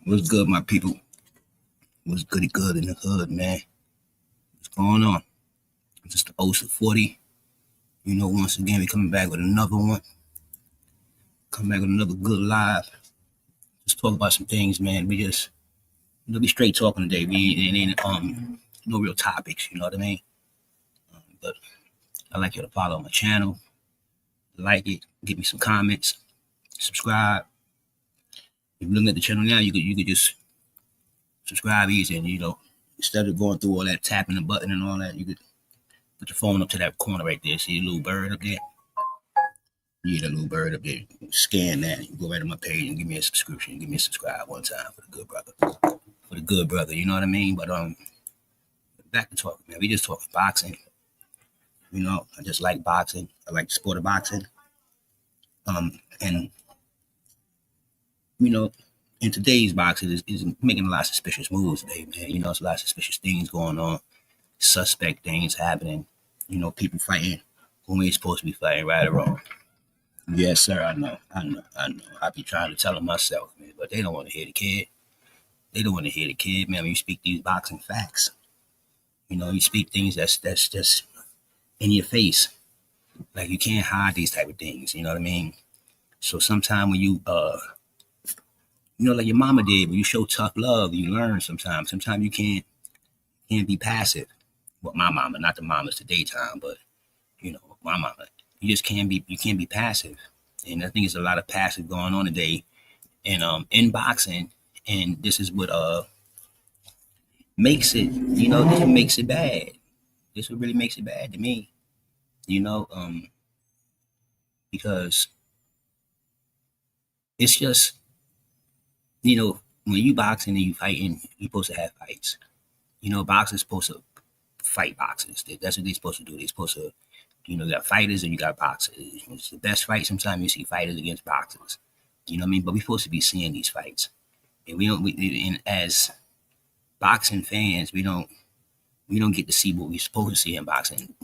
What's good, my people? What's goody good in the hood, man? What's going on? Just the Osa 40. Once again, we coming back with another one. Come back with another good live. Just talk about some things, man. We just, be straight talking today. We ain't no real topics, you know what I mean? But I like you to follow my channel, like it, give me some comments, subscribe. If you're looking at the channel now, you could just subscribe easy, and instead of going through all that tapping the button and all that, you could put your phone up to that corner right there. See a little bird up there? Yeah, the little bird up there. Scan that. You go right on my page and give me a subscription. Give me a subscribe one time for the good brother. For the good brother, you know what I mean? But back to talking, man. We just talking boxing. I just like boxing. I like the sport of boxing. And in today's boxing is making a lot of suspicious moves today, man. There's a lot of suspicious things going on, suspect things happening. People fighting who ain't supposed to be fighting, right or wrong. Yes, sir. I know. I be trying to tell them myself, man, but they don't want to hear the kid. They don't want to hear the kid, man. When you speak these boxing facts, you speak things that's just in your face. Like you can't hide these type of things. You know what I mean? So sometimes when you like your mama did, when you show tough love, you learn sometimes. Sometimes you can't be passive. Well, my mama, not the mamas to daytime, but my mama. You just can't be passive. And I think there's a lot of passive going on today in boxing. And this is what makes it, this makes it bad. This what really makes it bad to me. Because it's just, when you boxing and you fighting, you're supposed to have fights. Boxers supposed to fight boxers. That's what they're supposed to do. They're supposed to, you got fighters and you got boxers. It's the best fight. Sometimes you see fighters against boxers. You know what I mean? But we're supposed to be seeing these fights. And and as boxing fans, we don't get to see what we're supposed to see in boxing.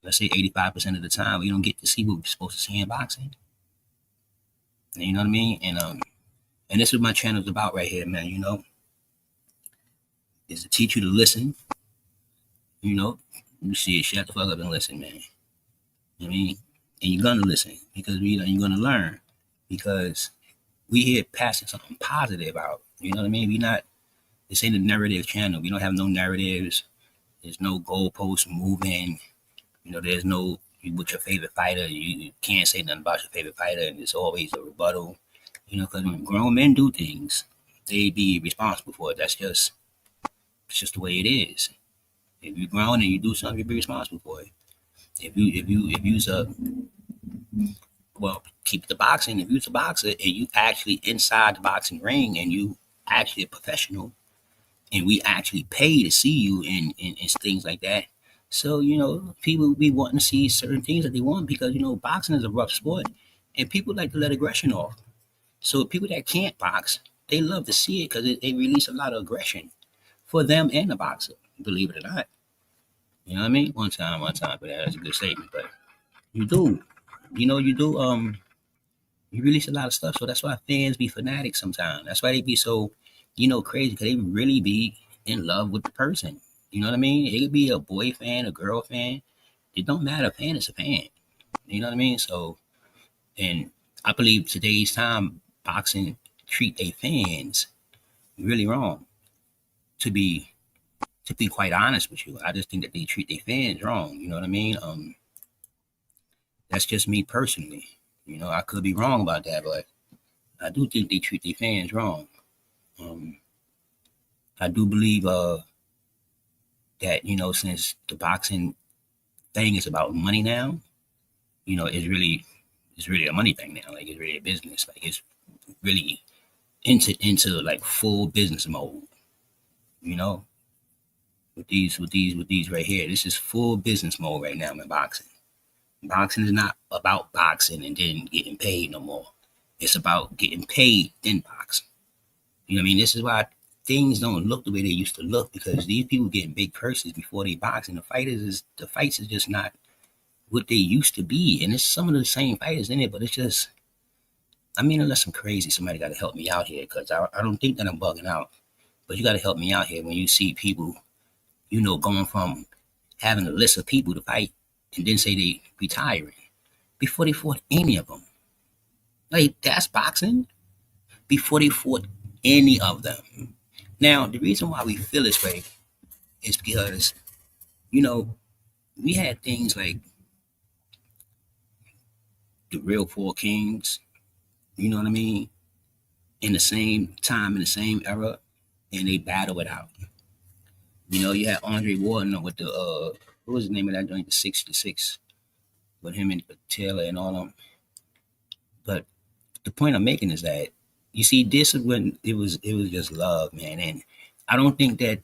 Let's say 85% of the time, we don't get to see what we're supposed to see in boxing. You know what I mean? And this is what my channel is about right here, man. Is to teach you to listen. You see it, shut the fuck up and listen, man. I mean, and you're gonna listen because you're gonna learn because we here passing something positive out. You know what I mean? This ain't a narrative channel. We don't have no narratives. There's no goalposts moving. There's no with your favorite fighter. You can't say nothing about your favorite fighter, and it's always a rebuttal. Because when grown men do things, they be responsible for it. It's just the way it is. If you're grown and you do something, you be responsible for it. If you's keep the boxing. If you're a boxer and you actually inside the boxing ring and you actually a professional, and we actually pay to see you and things like that. So people be wanting to see certain things that they want because boxing is a rough sport, and people like to let aggression off. So people that can't box, they love to see it because they release a lot of aggression for them and the boxer. Believe it or not. You know what I mean? One time, but that's a good statement. But you do, you do. You release a lot of stuff, so that's why fans be fanatics sometimes. That's why they be so, crazy because they really be in love with the person. You know what I mean? It could be a boy fan, a girl fan. It don't matter. A fan is a fan. You know what I mean? So, and I believe today's time, boxing treat their fans really wrong. To be quite honest with you, I just think that they treat their fans wrong. You know what I mean? That's just me personally. I could be wrong about that, but I do think they treat their fans wrong. I do believe that since the boxing thing is about money now, it's really a money thing now. Like it's really a business. Like it's really into like full business mode. With these right here, this is full business mode right now in boxing. Boxing is not about boxing and then getting paid no more. It's about getting paid then boxing. You know what I mean? This is why things don't look the way they used to look because these people getting big purses before they box, and the fights is just not what they used to be. And it's some of the same fighters in it, but it's just I mean, unless I'm crazy, somebody got to help me out here because I don't think that I'm bugging out. But you got to help me out here when you see people, going from having a list of people to fight and then say they retiring before they fought any of them. Like, that's boxing before they fought any of them. Now, the reason why we feel this way is because, you know, we had things like the real four kings, you know what I mean, in the same time, in the same era, and they battle it out. You had Andre Ward with the what was the name of that joint, the 66, with him and Taylor and all of them. But the point I'm making is that you see, this is when it was just love, man. And I don't think that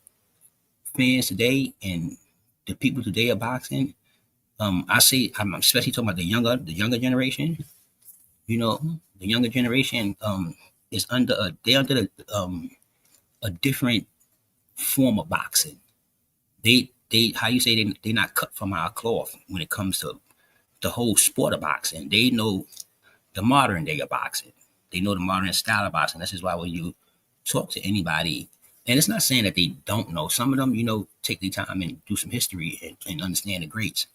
fans today and the people today of boxing, I'm especially talking about the younger generation. The younger generation is under a different form of boxing. They how you say they not cut from our cloth when it comes to the whole sport of boxing. They know the modern day of boxing. They know the modern style of boxing. This is why when you talk to anybody, and it's not saying that they don't know. Some of them, take their time and do some history and understand the greats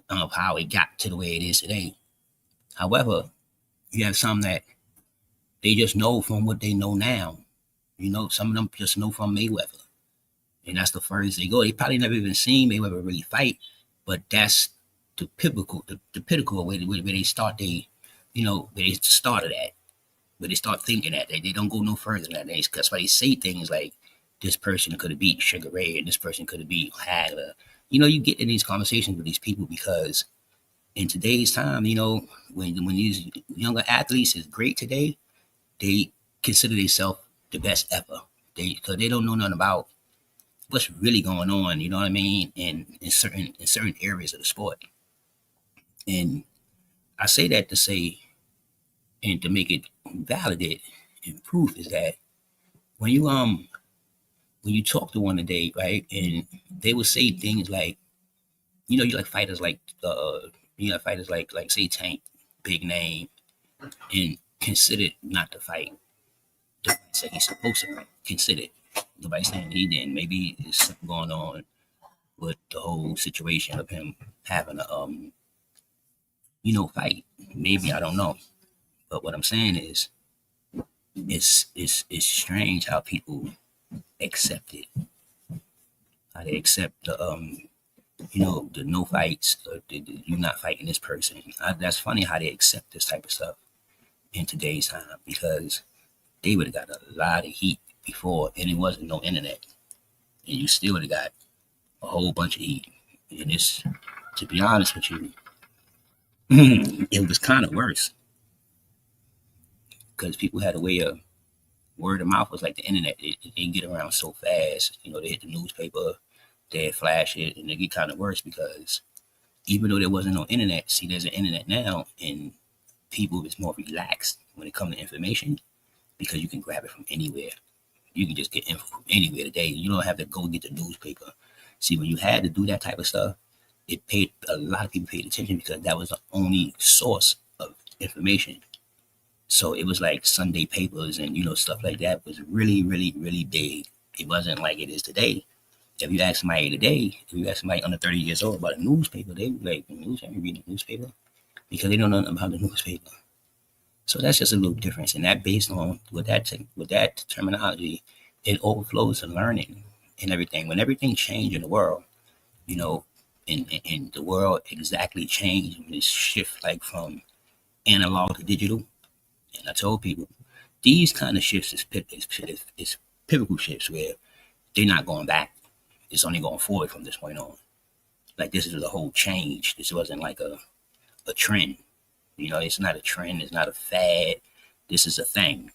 of how it got to the way it is today. However, you have some that they just know from what they know now. Some of them just know from Mayweather. And that's the furthest they go. They probably never even seen Mayweather really fight, but that's the pinnacle where they start where they started at, where they start thinking that they don't go no further than that. That's why they say things like, this person could have beat Sugar Ray and this person could have beat Hagler. You get in these conversations with these people because in today's time, when these younger athletes is great today, they consider themselves the best ever. Because they don't know nothing about what's really going on, you know what I mean, in certain areas of the sport. And I say that to say, and to make it validate and proof, is that when you talk to one today, right, and they will say things like, you like fighters like say Tank, big name, and considered not to fight. Nobody said he's supposed to fight. Considered. Nobody saying he didn't. Maybe there's something going on with the whole situation of him having a fight. Maybe, I don't know. But what I'm saying is, it's strange how people accept it. How they accept the no fights, or you not fighting this person. That's funny how they accept this type of stuff in today's time, because they would have got a lot of heat before, and it wasn't no internet, and you still would have got a whole bunch of heat. And it's, to be honest with you, it was kind of worse because people had a way of, word of mouth was like the internet. It didn't get around so fast. They hit the newspaper, they'd flash it, and it get kind of worse because even though there wasn't no internet, see, there's an internet now, and people is more relaxed when it comes to information because you can grab it from anywhere. You can just get info from anywhere today. You don't have to go get the newspaper. See, when you had to do that type of stuff, a lot of people paid attention because that was the only source of information. So it was like Sunday papers and stuff like that was really, really, really big. It wasn't like it is today. If you ask somebody under 30 years old about a newspaper, they be like, news, have you read the newspaper? Because they don't know nothing about the newspaper. So that's just a little difference. And that, based on with that terminology, it overflows to learning and everything. When everything changed in the world, you know, and the world exactly changed when it shift like from analog to digital. And I told people these kind of shifts is pivotal shifts where they're not going back. It's only going forward from this point on. Like, this is a whole change. This wasn't like a trend. It's not a trend. It's not a fad. This is a thing.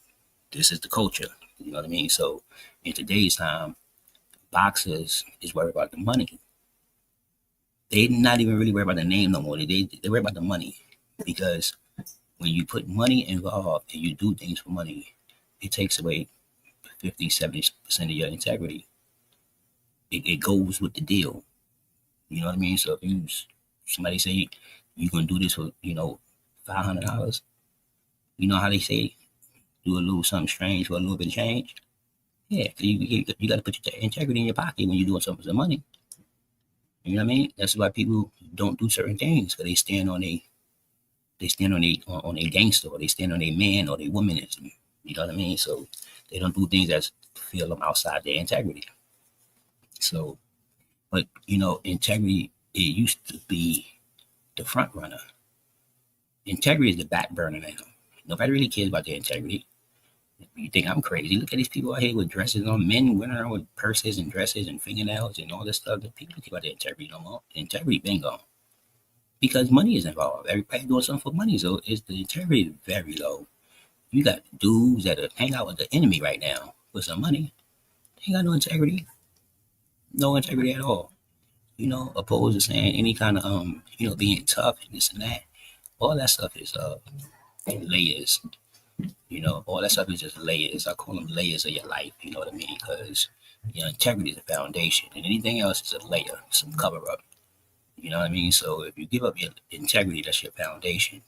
This is the culture. You know what I mean? So in today's time, boxers is worried about the money. They not even really worried about the name no more. They worry about the money, because when you put money involved and you do things for money, it takes away 50, 70% of your integrity. It goes with the deal. You know what I mean? So if somebody say you're gonna do this for $500, You know how they say do a little something strange for a little bit of change. Yeah, 'cause you got to put your integrity in your pocket when you're doing something for some money. You know what I mean? That's why people don't do certain things because they stand on a gangster or they stand on a man or a womanism. You know what I mean? So they don't do things that feel them outside their integrity. So, but integrity it used to be the front runner. Integrity is the back burner now. Nobody really cares about their integrity. You think I'm crazy? Look at these people out here with dresses on, men running around with purses and dresses and fingernails and all this stuff. The people don't care about their integrity no more. Integrity been gone because money is involved. Everybody doing something for money, so it's the integrity is very low. You got dudes that are hang out with the enemy right now with some money. They ain't got no integrity at all. Opposed to saying any kind of being tough and this and that. All that stuff is layers. All that stuff is just layers. I call them layers of your life. You know what I mean? Because integrity is the foundation, and anything else is a layer, some cover up. You know what I mean? So if you give up your integrity, that's your foundation.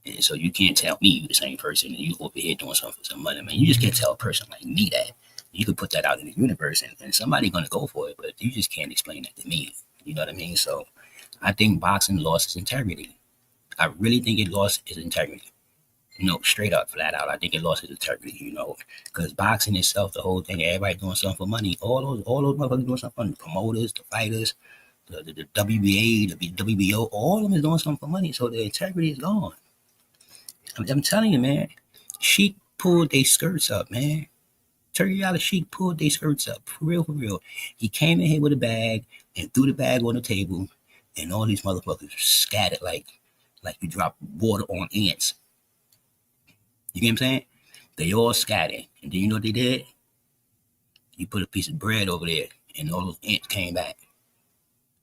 And so you can't tell me you the same person and you over here doing something for some money. Man, you just can't tell a person like me that. You could put that out in the universe and somebody's gonna go for it, but you just can't explain that to me. You know what I mean? So I think boxing lost its integrity. I really think it lost its integrity. Straight up, flat out. I think it lost its integrity, because boxing itself, the whole thing, everybody doing something for money. All those motherfuckers doing something for the promoters, the fighters, the WBA, the WBO, all of them is doing something for money. So the integrity is gone. I'm telling you, man. Sheik pulled their skirts up, man. Teriyaki Sheik pulled their skirts up. For real, for real. He came in here with a bag and threw the bag on the table, and all these motherfuckers scattered like you drop water on ants. You get what I'm saying? They all scattered. And then you know what they did? You put a piece of bread over there, and all those ants came back.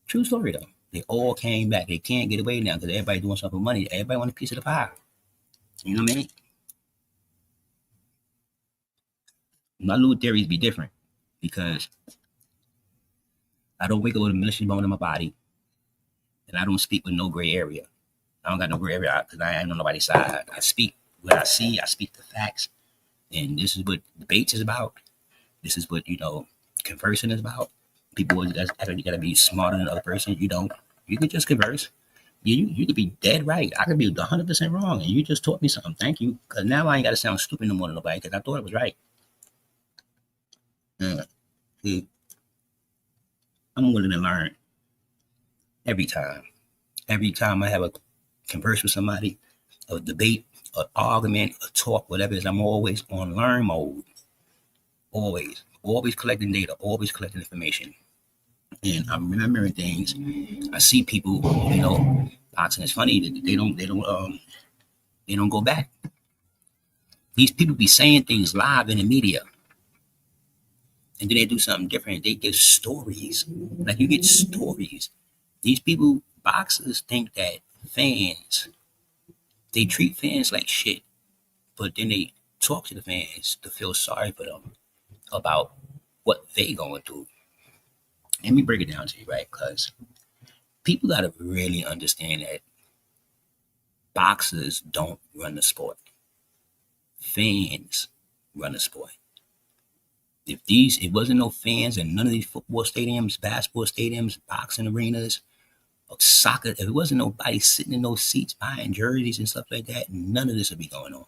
True story, though. They all came back. They can't get away now because everybody doing something for money. Everybody want a piece of the pie. You know what I mean? My little theories be different because I don't wake up with a militia bone in my body, and I don't speak with no gray area. I don't got no gray area because I ain't on nobody's side. I speak what I see. I speak the facts, and this is what debates is about. This is what conversing is about. People that's you gotta be smarter than the other person. You don't. You can just converse. You could be dead right. I could be 100% wrong, and you just taught me something. Thank you, because now I ain't gotta sound stupid no more to nobody because I thought it was right. Uh, see, I'm willing to learn every time. Every time I have a converse with somebody, a debate, an argument, a talk, whatever it is, I'm always on learn mode. Always collecting data, always collecting information. And I'm remembering things. I see people, boxing is funny. They don't go back. These people be saying things live in the media, and then they do something different. They give stories. Like you get stories. These people, boxers, think that fans, they treat fans like shit, but then they talk to the fans to feel sorry for them about what they going through. Let me break it down to you, right? Because people got to really understand that boxers don't run the sport. Fans run the sport. If it wasn't no fans in none of these football stadiums, basketball stadiums, boxing arenas, or soccer, if it wasn't nobody sitting in those seats buying jerseys and stuff like that, none of this would be going on.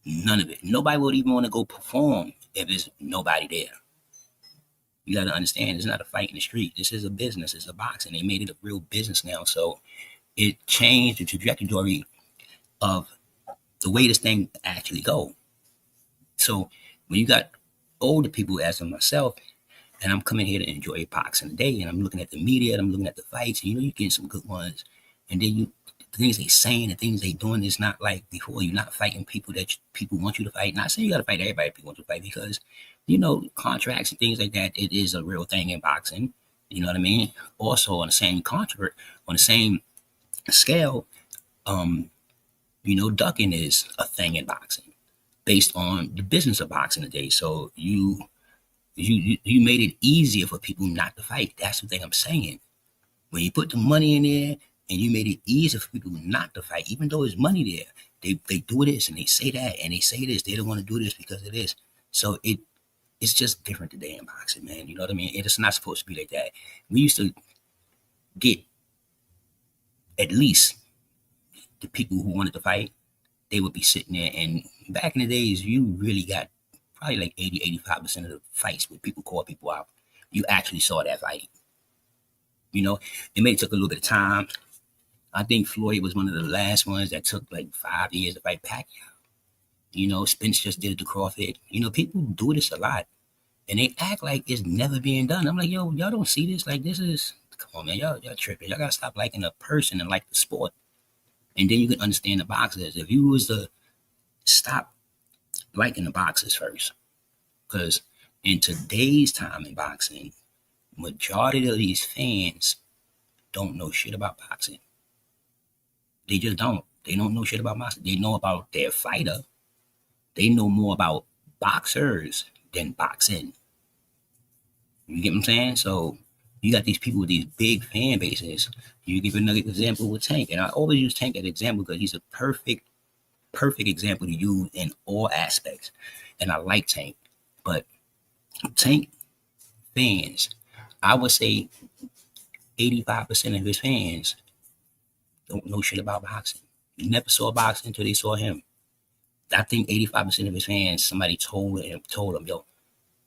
None of it. Nobody would even want to go perform if there's nobody there. You got to understand, it's not a fight in the street. This is a business. It's a boxing. They made it a real business now. So it changed the trajectory of the way this thing actually go. So when you got older people as myself, and I'm coming here to enjoy boxing today, and I'm looking at the media, and I'm looking at the fights, and you're getting some good ones, and then the things they saying, the things they doing is not like before. You're not fighting people that people want you to fight. Not saying you got to fight everybody people want you to fight because contracts and things like that. It is a real thing in boxing. You know what I mean? Also on the same contract, on the same scale, ducking is a thing in boxing based on the business of boxing today. So you made it easier for people not to fight. That's the thing I'm saying. When you put the money in there, and you made it easier for people not to fight, even though there's money there. They do this and they say that and they say this. They don't want to do this because of this. So it's just different today in boxing, man. You know what I mean? It's not supposed to be like that. We used to get at least the people who wanted to fight. They would be sitting there, and back in the days, you really got probably like 80, 85% of the fights where people call people out. You actually saw that fight. You know, it may have took a little bit of time. I think Floyd was one of the last ones that took like 5 years to fight Pacquiao. You know, Spence just did it to Crawford. You know, people do this a lot, and they act like it's never being done. I'm like, yo, y'all don't see this? Like, this is, come on, man, y'all tripping. Y'all gotta stop liking a person and like the sport, and then you can understand the boxers. If you was to stop liking the boxers first, because in today's time in boxing, majority of these fans don't know shit about boxing. They just don't. They don't know shit about boxing. They know about their fighter. They know more about boxers than boxing. You get what I'm saying? So you got these people with these big fan bases. You give another example with Tank, and I always use Tank as an example because he's a perfect example to use in all aspects. And I like Tank, but Tank fans, I would say 85% of his fans don't know shit about boxing. Never saw boxing until they saw him. I think 85% of his fans, somebody told him, yo,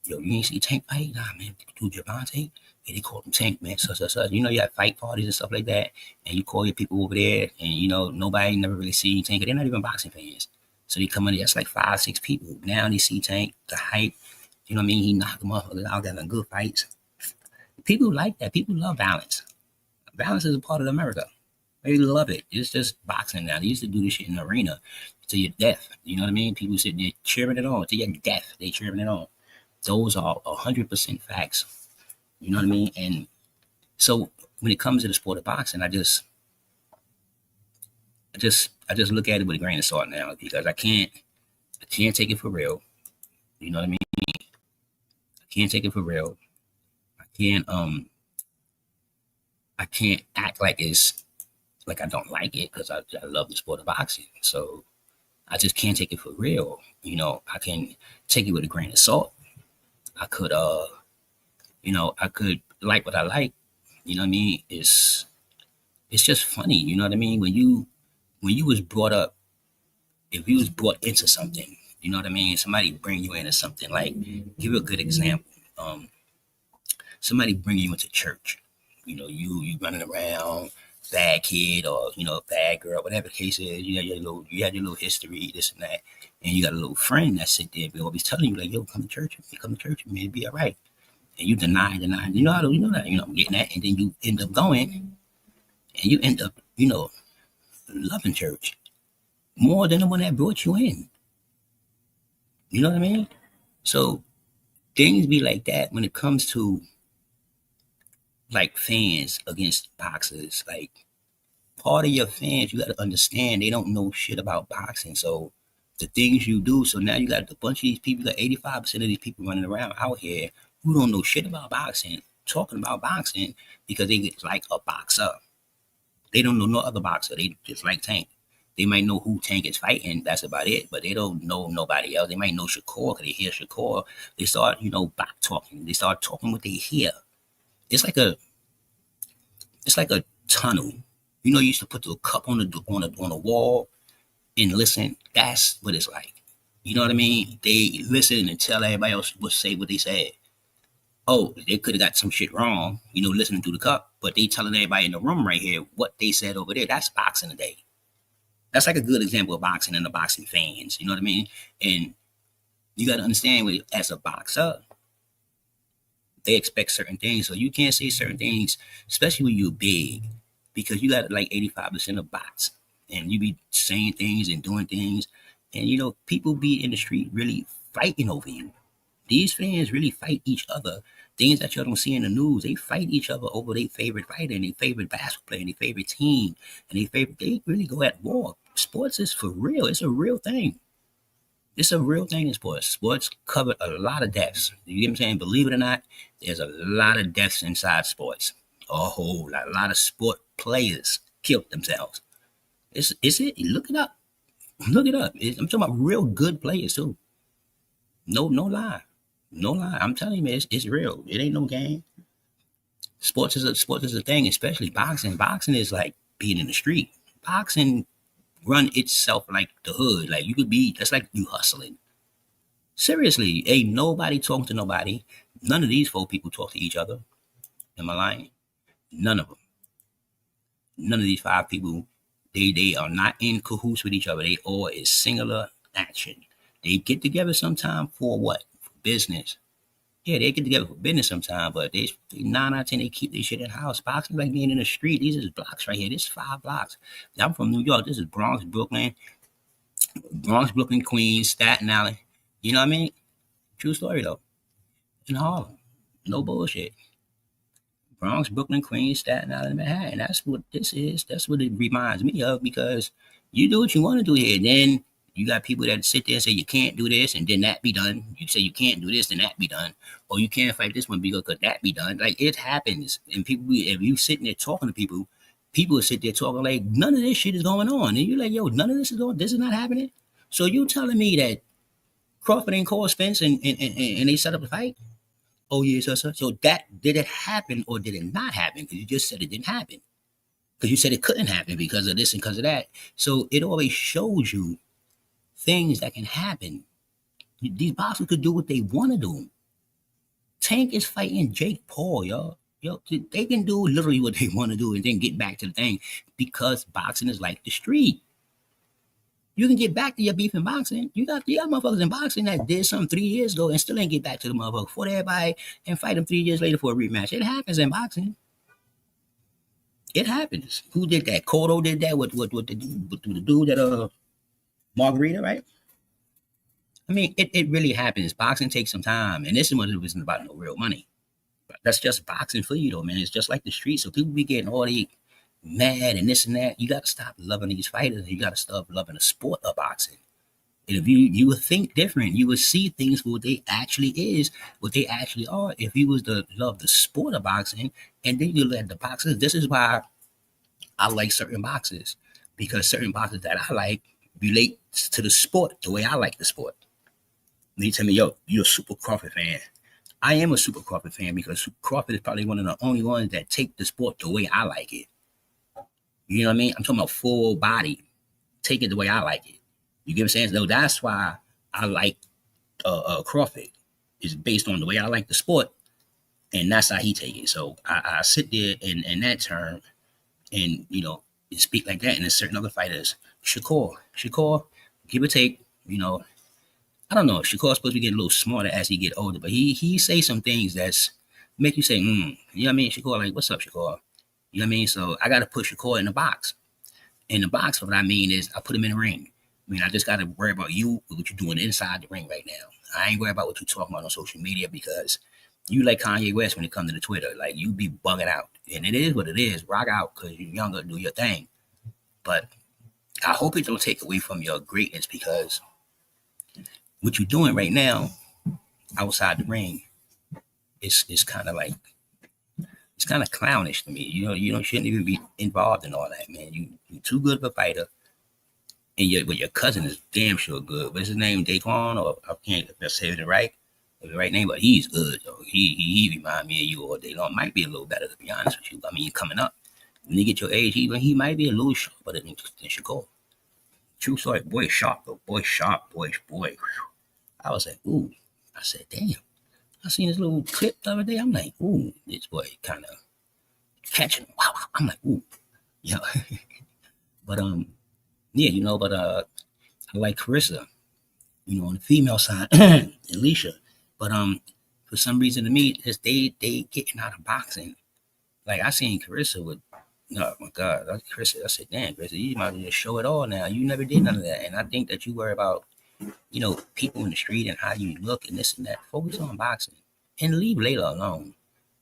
you ain't see Tank fight? Nah, man, dude, Javante, yeah, they call him Tank, man, such. You know, you have fight parties and stuff like that, and you call your people over there, and, you know, nobody never really see Tank. They're not even boxing fans. So they come in there, it's like 5, 6 people. Now they see Tank, the hype, you know what I mean? He knocked them off, out, got good fights. People like that. People love violence. Violence is a part of America. They love it. It's just boxing now. They used to do this shit in the arena to your death. You know what I mean? People sitting there cheering it on to your death. They cheering it on. Those are 100% facts. You know what I mean? And so when it comes to the sport of boxing, I just look at it with a grain of salt now because I can't take it for real. You know what I mean? I can't take it for real. I can't I can't act like it's like I don't like it because I love the sport of boxing. So I just can't take it for real. You know, I can take it with a grain of salt. I could I could like what I like. You know what I mean? It's just funny, you know what I mean? When you was brought up, if you was brought into something, you know what I mean? Somebody bring you into something. Like, give a good example. Somebody bring you into church. You know, you running around, bad kid or, you know, bad girl, whatever the case is, you had your little history, this and that, and you got a little friend that sit there and always telling you like, yo, come to church with me, it'll be all right. And you deny, you know how to, you know that, you know, I'm getting that, and then you end up going and you end up, you know, loving church more than the one that brought you in. You know what I mean? So things be like that when it comes to like fans against boxers. Like, part of your fans, you got to understand they don't know shit about boxing. So the things you do, so now you got a bunch of these people, you got 85% of these people running around out here who don't know shit about boxing, talking about boxing because they get like a boxer. They don't know no other boxer. They just like Tank. They might know who Tank is fighting. That's about it. But they don't know nobody else. They might know Shakur because they hear Shakur. They start, you know, back talking. They start talking what they hear. It's like a, it's like a tunnel. You know, you used to put the cup on the wall and listen. That's what it's like. You know what I mean? They listen and tell everybody else what say what they said. Oh, they could have got some shit wrong, you know, listening through the cup, but they telling everybody in the room right here what they said over there. That's boxing today. That's like a good example of boxing and the boxing fans. You know what I mean? And you got to understand, as a boxer, they expect certain things, so you can't say certain things, especially when you're big, because you got like 85% of bots, and you be saying things and doing things, and you know people be in the street really fighting over you. These fans really fight each other. Things that you don't see in the news, they fight each other over their favorite fighter and their favorite basketball player and their favorite team and they really go at war. Sports is for real. It's a real thing. It's a real thing in sports. Sports cover a lot of deaths. You get what I'm saying? Believe it or not, there's a lot of deaths inside sports. A whole lot. A lot of sport players. killed themselves. It's it. Look it up. Look it up. I'm talking about real good players too. No lie. No lie. I'm telling you, man, it's real. It ain't no game. Sports is a thing, especially boxing. Boxing is like being in the street. Boxing run itself like the hood. Like you could be that's like you hustling. Seriously, ain't nobody talking to nobody. None of these four people talk to each other. Am I lying? None of them. None of these five people, they are not in cahoots with each other. They all is singular action. They get together sometime for what? For business. Yeah, they get together for business sometime, but they 9 out of 10 they keep their shit in the house. Boxing like being in the street. These is blocks right here. This is 5 blocks. I'm from New York. This is Bronx, Brooklyn, Queens, Staten Island. You know what I mean? True story though. In Harlem, no bullshit. Bronx, Brooklyn, Queens, Staten Island, Manhattan. That's what this is. That's what it reminds me of because you do what you want to do here. Then you got people that sit there and say you can't do this and then that be done. You say you can't do this, then that be done. Or you can't fight this one because could that be done. Like it happens. And people, if you sitting there talking to people, people will sit there talking like none of this shit is going on. And you're like, yo, none of this is not happening. So you telling me that Crawford ain't called Spence and they set up a fight? Oh yeah, so that did it happen or did it not happen? Because you just said it didn't happen. Because you said it couldn't happen because of this and because of that. So it always shows you things that can happen. These boxers could do what they want to do. Tank is fighting Jake Paul, y'all. Yo, they can do literally what they want to do and then get back to the thing because boxing is like the street. You can get back to your beef in boxing. You got motherfuckers in boxing that did something 3 years ago and still ain't get back to the motherfucker for everybody and fight them 3 years later for a rematch. It happens in boxing. It happens. Who did that? Cotto did that with the dude that Margarita, right? I mean, it really happens. Boxing takes some time, and this is what it wasn't about no real money. But that's just boxing for you though, man. It's just like the street. So people be getting all the mad and this and that. You got to stop loving these fighters. You got to stop loving the sport of boxing. And if you would think different, you would see things for what they actually is, what they actually are. If you was to love the sport of boxing, and then you let the boxers. This is why I like certain boxers because certain boxers that I like relate to the sport the way I like the sport. And you tell me, yo, you're a Super Crawford fan. I am a Super Crawford fan because Crawford is probably one of the only ones that take the sport the way I like it. You know what I mean? I'm talking about full body. Take it the way I like it. You get what I'm saying? So that's why I like Crawford. It's based on the way I like the sport, and that's how he take it. So I sit there in that term, and speak like that. And there's certain other fighters, Shakur, give or take. I don't know. Shakur's supposed to be getting a little smarter as he get older, but he say some things that's make you say, you know what I mean? Shakur, like, what's up, Shakur? You know what I mean? So I got to put Shakur in the box. In the box, what I mean is I put him in the ring. I mean, I just got to worry about you, what you're doing inside the ring right now. I ain't worried about what you're talking about on social media because you like Kanye West when it comes to the Twitter. Like, you be bugging out. And it is what it is. Rock out because you're younger, do your thing. But I hope it don't take away from your greatness because what you're doing right now outside the ring is kind of like, it's kind of clownish to me. You don't shouldn't even be involved in all that, man. You're too good of a fighter. And your cousin is damn sure good. What's his name? Daquan, or I can't if I say it right. The right name, but he's good though. He remind me of you all day long. Might be a little better to be honest with you. I mean, you're coming up. When you get your age, he might be a little sharper than Shakur. True story, boy sharp though. Boy sharp, boy. I was like, ooh. I said, damn. I seen this little clip the other day. I'm like, ooh, this boy kind of catching. Wow. I'm like, ooh, yeah. But but I like Carissa, on the female side, Alicia. But for some reason to me, it's they getting out of boxing. Like I seen Carissa with, oh my God, Carissa. I said, damn, Carissa, you might just show it all now. You never did none of that, and I think that you worry about, people in the street and how you look and this and that. Focus on boxing and leave Layla alone.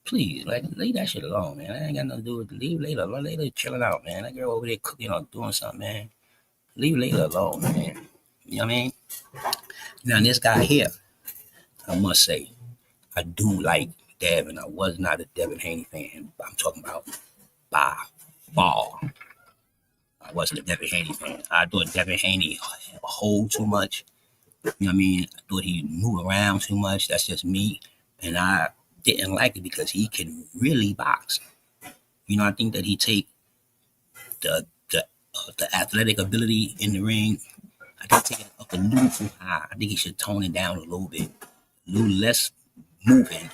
Please, like, leave that shit alone, man. I ain't got nothing to do with it. Leave Layla alone. Layla chilling out, man. That girl over there cooking or doing something, man. Leave Layla alone, man. You know what I mean? Now, this guy here, I must say, I do like Devin. I was not a Devin Haney fan. But I'm talking about by far. I wasn't a Devin Haney fan. I thought Devin Haney hold too much. You know what I mean? I thought he moved around too much. That's just me. And I didn't like it because he can really box. I think that he take the athletic ability in the ring. I think take it up a little too high. I think he should tone it down a little bit, a little less moving,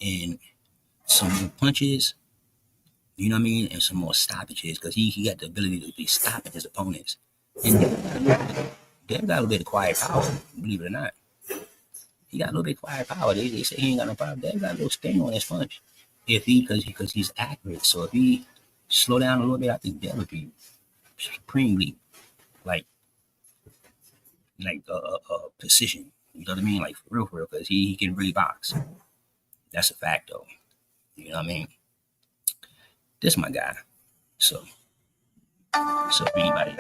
and some more punches. You know what I mean, and some more stoppages because he got the ability to be stopping his opponents. And Dev got a little bit of quiet power, believe it or not. He got a little bit of quiet power. They say he ain't got no problem. Dev got a little sting on his punch. Because he's accurate. So if he slow down a little bit, I think Dev would be supremely like precision. You know what I mean? Like for real, because he can really box. That's a fact, though. You know what I mean? This is my guy. So if anybody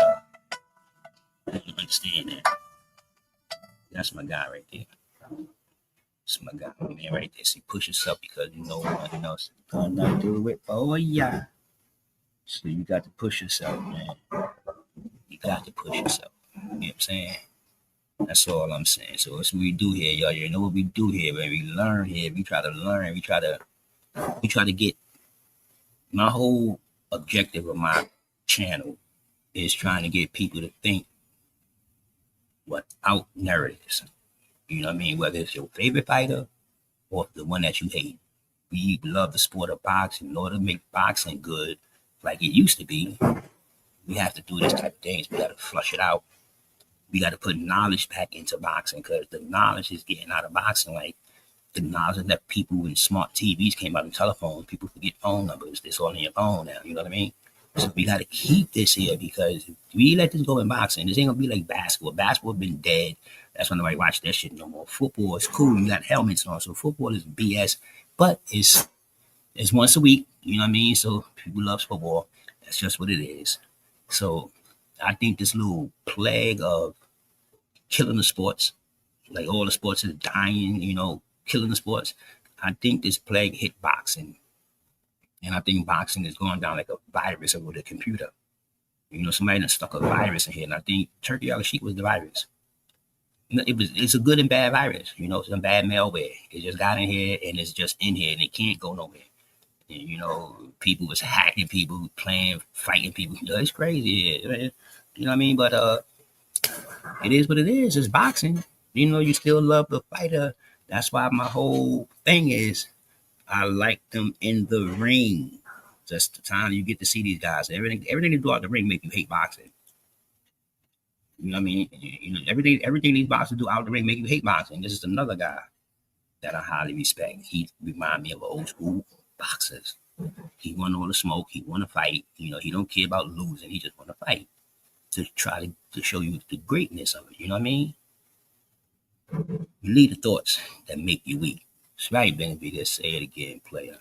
doesn't understand that, that's my guy right there. That's my guy, my man right there. See, push yourself because no one else gonna do it. Oh yeah. So you got to push yourself, man. You got to push yourself. You know what I'm saying? That's all I'm saying. So that's what we do here, y'all. You know what we do here, man. We learn here. We try to learn. We try to get. My whole objective of my channel is trying to get people to think without narratives. You know what I mean? Whether it's your favorite fighter or the one that you hate. We love the sport of boxing. In order to make boxing good, like it used to be, we have to do this type of things. We got to flush it out. We got to put knowledge back into boxing because the knowledge is getting out of boxing. Like the knowledge that people with smart TVs came out and telephones, people forget phone numbers. It's all in your phone now. You know what I mean? So we got to keep this here because if we let this go in boxing, this ain't gonna be like basketball. Basketball been dead. That's why nobody watch that shit no more. Football is cool. You got helmets on, so football is BS. But it's once a week. You know what I mean? So people love football. That's just what it is. So I think this little plague of killing the sports, like all the sports is dying, killing the sports. I think this plague hit boxing. And I think boxing is going down like a virus over the computer. Somebody done stuck a virus in here. And I think Turkey Al Sheik was the virus. It's a good and bad virus. Some bad malware. It just got in here and it's just in here and it can't go nowhere. And, people was hacking people, fighting people. It's crazy. Man. You know what I mean? But it is what it is. It's boxing. You still love the fighter. That's why my whole thing is I like them in the ring. Just the time you get to see these guys. Everything they do out the ring make you hate boxing. You know what I mean? Everything these boxers do out the ring make you hate boxing. This is another guy that I highly respect. He remind me of old school boxers. He want all the smoke. He want to fight. He don't care about losing. He just want to fight to try to show you the greatness of it. You know what I mean? You lead the thoughts that make you weak. It's right, Benavidez. Say it again, player.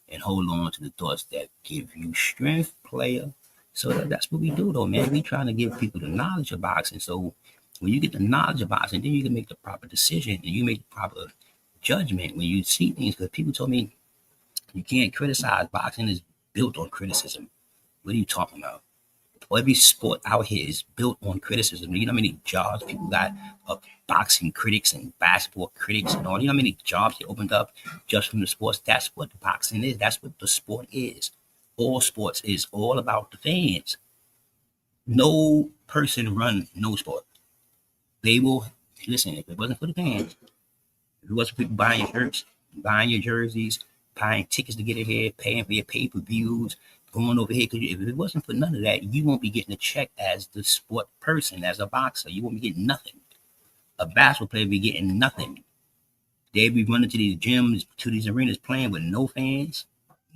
And hold on to the thoughts that give you strength, player. So that's what we do, though, man. We trying to give people the knowledge of boxing. So when you get the knowledge of boxing, then you can make the proper decision and you make the proper judgment when you see things. Because people told me you can't criticize. Boxing is built on criticism. What are you talking about? Every sport out here is built on criticism. You know how many jobs people got of boxing critics and basketball critics and all? You know how many jobs they opened up just from the sports? That's what boxing is. That's what the sport is. All sports is all about the fans. No person run no sport. They will listen. If it wasn't for the fans, if it wasn't for people buying your shirts, buying your jerseys, buying tickets to get in here, paying for your pay-per-views, going over here, because if it wasn't for none of that, you won't be getting a check as the sport person, as a boxer. You won't be getting nothing. A basketball player be getting nothing. They be running to these gyms, to these arenas, playing with no fans,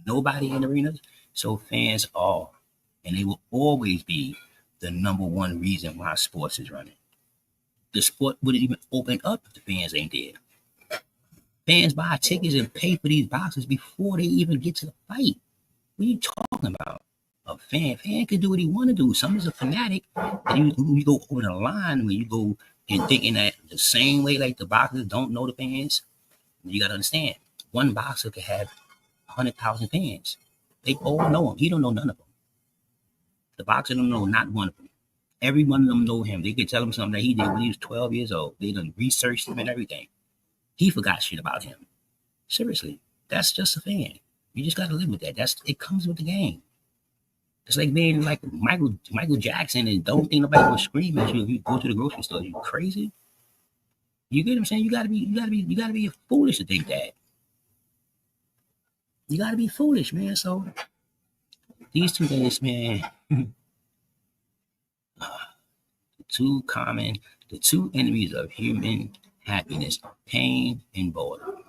nobody in the arenas. So fans are, and they will always be, the number one reason why sports is running. The sport wouldn't even open up if the fans ain't there. Fans buy tickets and pay for these boxers before they even get to the fight. What are you talking about? A fan can do what he want to do. Some is a fanatic. And you go over the line when you go and thinking that the same way like the boxers don't know the fans. You got to understand, one boxer could have 100,000 fans. They all know him. He don't know none of them. The boxer don't know not one of them. Every one of them know him. They could tell him something that he did when he was 12 years old. They done researched him and everything. He forgot shit about him. Seriously, that's just a fan. You just got to live with that. It comes with the game. It's like being like Michael Jackson and don't think nobody will scream at you if you go to the grocery store. You crazy? You get what I'm saying? You gotta be foolish to think that. You gotta be foolish, man. So these two things, man, the two enemies of human happiness, pain and boredom.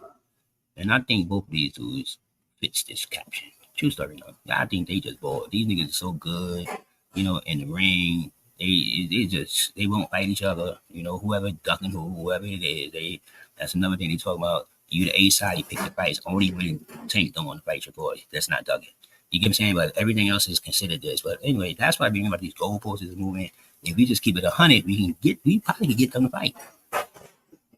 And I think both of these dudes fits this caption. True story, though. I think they just bored. These niggas are so good, in the ring. They won't fight each other. Whoever ducking whoever it is, that's another thing they talk about. You the A side, you pick the fights. Only when Tank don't want to fight your boy. That's not ducking. You get what I'm saying? But everything else is considered this. But anyway, that's why I bring about these goalposts is moving. If we just keep it 100, we probably can get them to fight.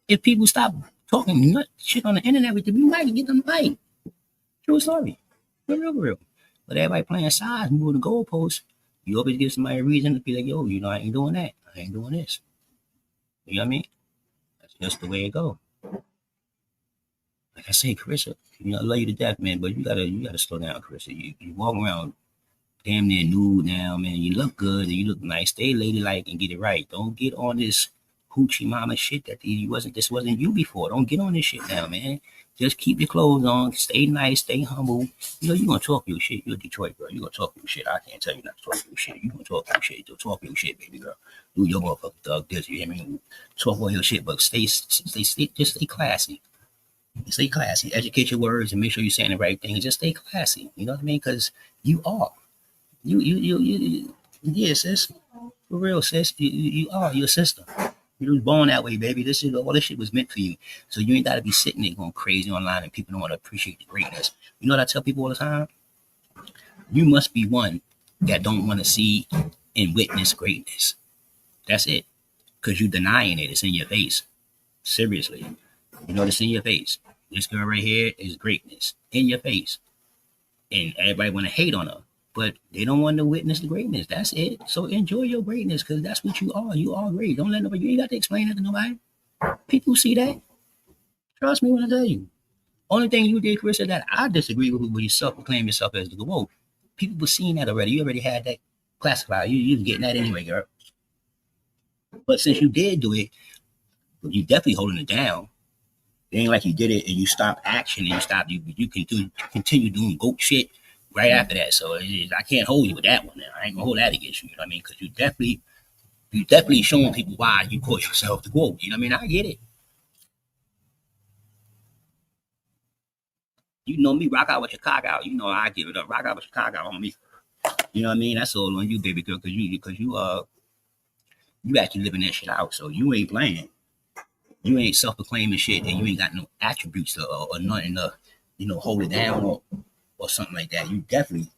If people stop talking shit on the internet with them, we might get them to fight. True story. Real. But everybody playing sides, moving the goalposts. You always give somebody a reason to be like, yo, I ain't doing that. I ain't doing this. You know what I mean? That's just the way it go. Like I say, Carissa, I love you to death, man, but you gotta slow down, Carissa. You walk around damn near nude now, man. You look good and you look nice. Stay ladylike and get it right. Don't get on this hoochie mama shit that this wasn't you before. Don't get on this shit now, man. Just keep your clothes on. Stay nice. Stay humble. You gonna talk your shit. You're a Detroit girl. You gonna talk your shit. I can't tell you not to talk your shit. You gonna talk your shit. Talk your shit, baby girl. Do your motherfucking thug this. You hear me? Talk all your shit, but just stay classy. Stay classy. Educate your words and make sure you're saying the right thing. Just stay classy. You know what I mean? Because you are. Yeah, sis. For real, sis. You are. You're a sister. You was born that way, baby. All this shit was meant for you. So you ain't gotta be sitting there going crazy online and people don't want to appreciate the greatness. You know what I tell people all the time? You must be one that don't want to see and witness greatness. That's it. Because you denying it. It's in your face. Seriously. It's in your face. This girl right here is greatness. In your face. And everybody want to hate on her. But they don't want to witness the greatness. That's it. So enjoy your greatness because that's what you are. You are great. Don't let nobody, you ain't got to explain it to nobody. People see that. Trust me when I tell you. Only thing you did, Chris, is that I disagree with when you self-proclaim yourself as the GOAT. People were seeing that already. You already had that classified. You was getting that anyway, girl. But since you did do it, you definitely holding it down. It ain't like you did it and you stopped action and you can continue doing GOAT shit right after that. So I can't hold you with that one now. I ain't gonna hold that against you. You know what I mean? Because you definitely showing people why you call yourself the GOAT. You know what I mean? I get it. You know me, rock out with your cock out. You know I give it up. Rock out with your cock out on me. You know what I mean? That's all on you, baby girl, because you actually living that shit out. So you ain't playing. You ain't self-proclaiming shit, and you ain't got no attributes or nothing to, hold it down or something like that. You definitely,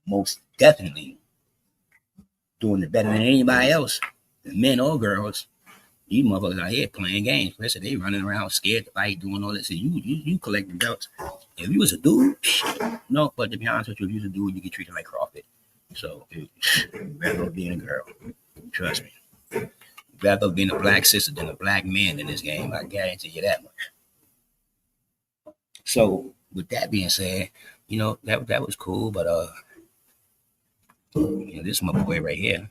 most definitely, doing it better than anybody else, men or girls. You motherfuckers out here playing games. Listen, they running around scared to fight, doing all this. So you collecting belts. If you was a dude, no. But to be honest with you, if you was a dude, you get treated like Crawford. So rather being a girl, trust me. Rather being a black sister than a black man in this game. I guarantee you that much. So with that being said, that was cool. But this is my boy right here.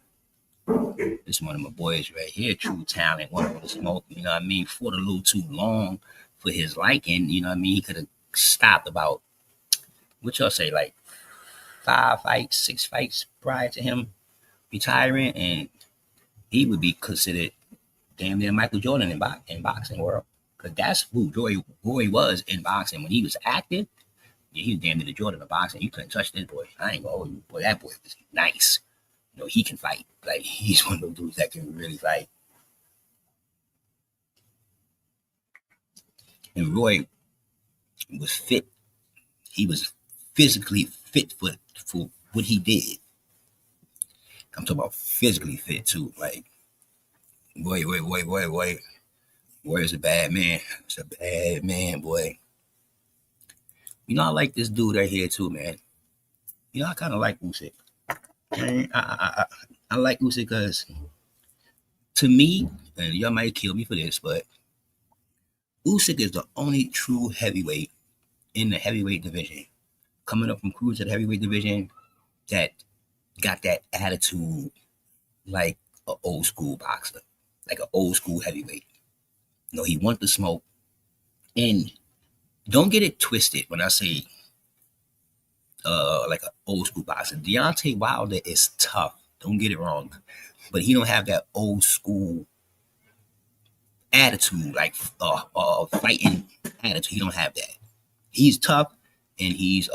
This is one of my boys right here, true talent, one with a smoke, you know what I mean, fought a little too long for his liking, you know what I mean? He could have stopped about, what y'all say, like 5 fights, 6 fights prior to him retiring, and he would be considered damn near Michael Jordan in boxing world. Because that's who Roy was in boxing. When he was active, yeah, he was damn near the Jordan of boxing. You couldn't touch this boy. I ain't gonna hold you. Boy, that boy was nice. He can fight. Like, he's one of those dudes that can really fight. And Roy was fit. He was physically fit for what he did. I'm talking about physically fit too. Like, boy. Roy is a bad man. It's a bad man, boy. I like this dude right here too, man. I kind of like Usyk. And I like Usyk because to me, and y'all might kill me for this, but Usyk is the only true heavyweight in the heavyweight division, coming up from cruiser to heavyweight division, that got that attitude like an old school boxer, like an old school heavyweight. You know, he wants to smoke. And don't get it twisted when I say like an old school boxer. Deontay Wilder is tough. Don't get it wrong. But he don't have that old school attitude, like fighting attitude. He don't have that. He's tough and he's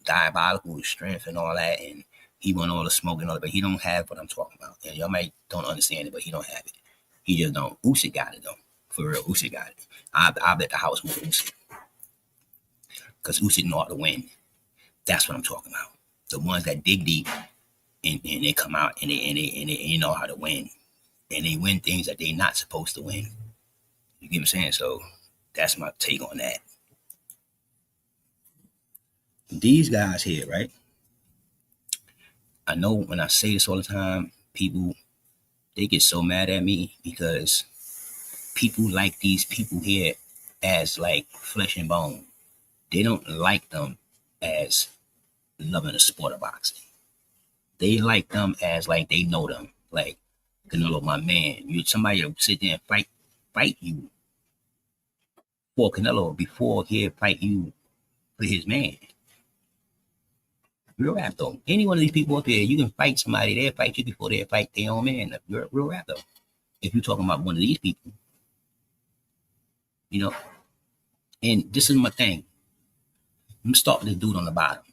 diabolical with strength and all that, and he want all the smoke and all that, but he don't have what I'm talking about. And y'all might don't understand it, but he don't have it. He just don't. Usyk got it though. For real, Usyk got it. I bet the house with Usyk. Because Usyk know how to win. That's what I'm talking about. The ones that dig deep and they come out and they know how to win. And they win things that they're not supposed to win. You get what I'm saying? So that's my take on that. These guys here, right? I know when I say this all the time, people they get so mad at me because people like these people here as like flesh and bone. They don't like them as loving the sport of boxing. They like them as like they know them. Like Canelo, my man. You somebody will sit there and fight you for Canelo before he'll fight you for his man. Real rap though. Any one of these people up here, you can fight somebody, they'll fight you before they fight their own man. Real rap though. If you're talking about one of these people, you know. And this is my thing. I'm starting this dude on the bottom.